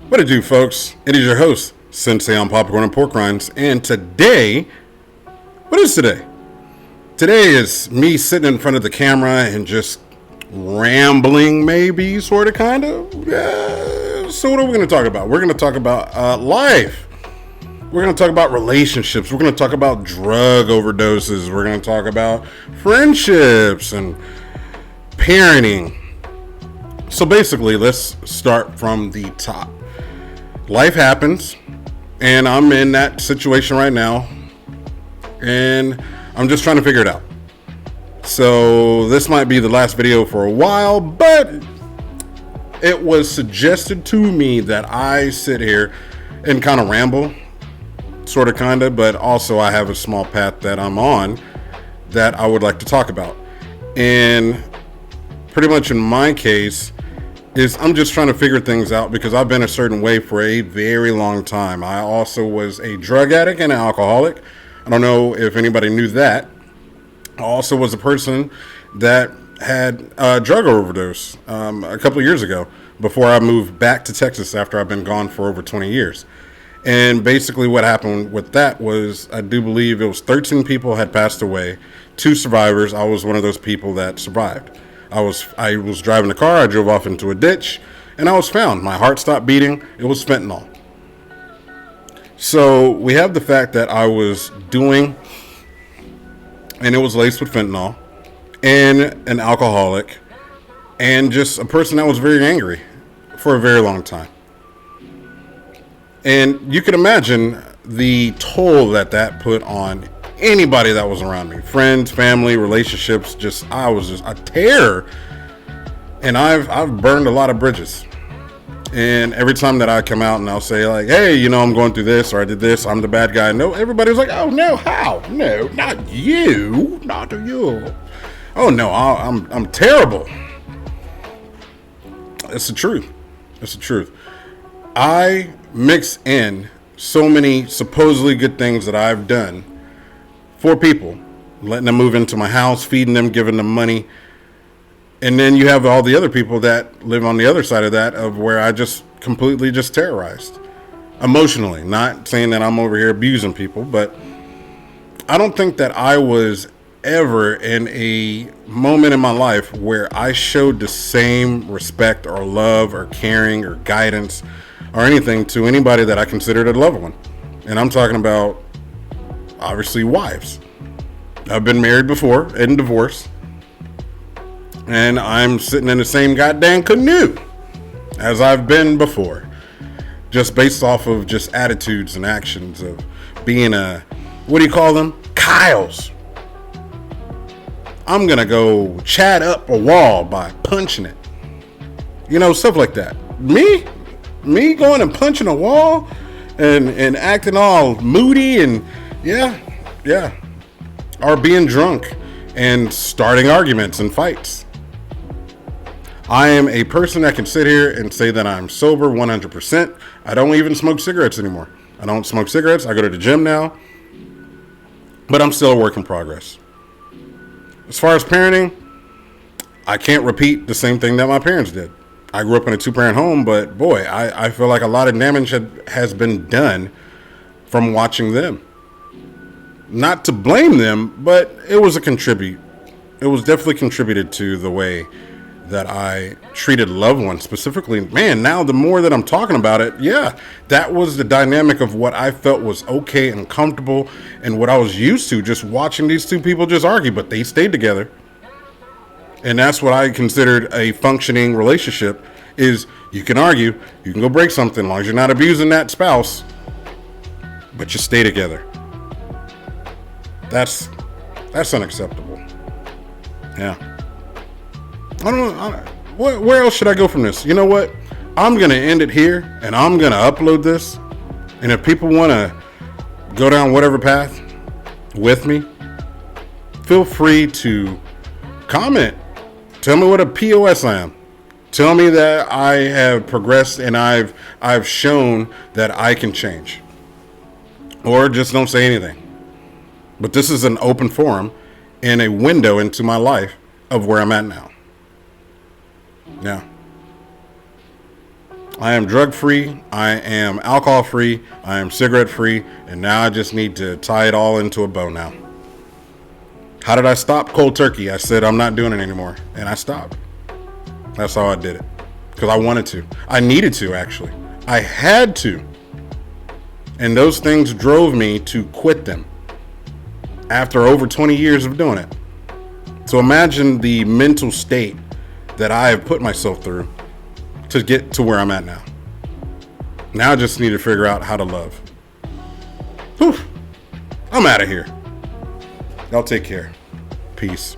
What it do, folks? It is your host, Sensei on Popcorn and Pork Rinds, and today, what is today? Today is me sitting in front of the camera and just rambling, maybe, sort of, kind of. So what are we going to talk about? We're going to talk about life. We're going to talk about relationships. We're going to talk about drug overdoses. We're going to talk about friendships and parenting. So basically, let's start from the top. Life happens, and I'm in that situation right now, and I'm just trying to figure it out. So this might be the last video for a while, but it was suggested to me that I sit here and kind of ramble, sort of, kind of, but also I have a small path that I'm on that I would like to talk about. And pretty much in my case is I'm just trying to figure things out because I've been a certain way for a very long time. I also was a drug addict and an alcoholic. I don't know if anybody knew that. I also was a person that had a drug overdose a couple of years ago before I moved back to Texas after I've been gone for over 20 years. And basically what happened with that was, I do believe it was 13 people had passed away, 2 survivors. I was one of those people that survived. I was driving the car, I drove off into a ditch, and I was found. My heart stopped beating. It was fentanyl. So we have the fact that I was doing, and it was laced with fentanyl, and an alcoholic, and just a person that was very angry for a very long time. And you can imagine the toll that put on anybody that was around me, friends, family, relationships. I was just a terror, and I've burned a lot of bridges. And every time that I come out and I'll say, like, hey, I'm going through this, or I did this, I'm the bad guy. No, everybody was like, oh no, how? No, not you, not you. Oh no, I'm terrible. It's the truth. It's the truth. I mix in so many supposedly good things that I've done for people, letting them move into my house, feeding them, giving them money. And then you have all the other people that live on the other side of that, of where I just completely just terrorized emotionally. Not saying that I'm over here abusing people, but I don't think that I was ever in a moment in my life where I showed the same respect or love or caring or guidance or anything to anybody that I considered a loved one. And I'm talking about, obviously, wives. I've been married before and divorced, and I'm sitting in the same goddamn canoe as I've been before, just based off of just attitudes and actions of being what do you call them? Kyles. I'm gonna go chat up a wall by punching it. Stuff like that. Me going and punching a wall and acting all moody and yeah. Or being drunk and starting arguments and fights. I am a person that can sit here and say that I'm sober 100%. I don't even smoke cigarettes anymore. I don't smoke cigarettes. I go to the gym now. But I'm still a work in progress. As far as parenting, I can't repeat the same thing that my parents did. I grew up in a 2-parent home, but boy, I feel like a lot of damage has been done from watching them. Not to blame them, but it was It was definitely contributed to the way that I treated loved ones specifically. Man, now the more that I'm talking about it, yeah, that was the dynamic of what I felt was okay and comfortable and what I was used to, just watching these 2 people just argue, but they stayed together. And that's what I considered a functioning relationship, is you can argue, you can go break something, as long as you're not abusing that spouse, but you stay together. That's unacceptable. Yeah. I don't know. Where else should I go from this? You know what? I'm going to end it here, and I'm going to upload this. And if people want to go down whatever path with me, feel free to comment. Tell me what a POS I am. Tell me that I have progressed and I've shown that I can change. Or just don't say anything. But this is an open forum and a window into my life of where I'm at now. Yeah. I am drug free, I am alcohol free, I am cigarette free, and now I just need to tie it all into a bow now. How did I stop cold turkey? I said I'm not doing it anymore, and I stopped. That's how I did it. Because I wanted to. I needed to, actually. I had to. And those things drove me to quit them after over 20 years of doing it. So imagine the mental state that I have put myself through to get to where I'm at now. Now I just need to figure out how to love. Whew. I'm out of here. Y'all take care. Peace.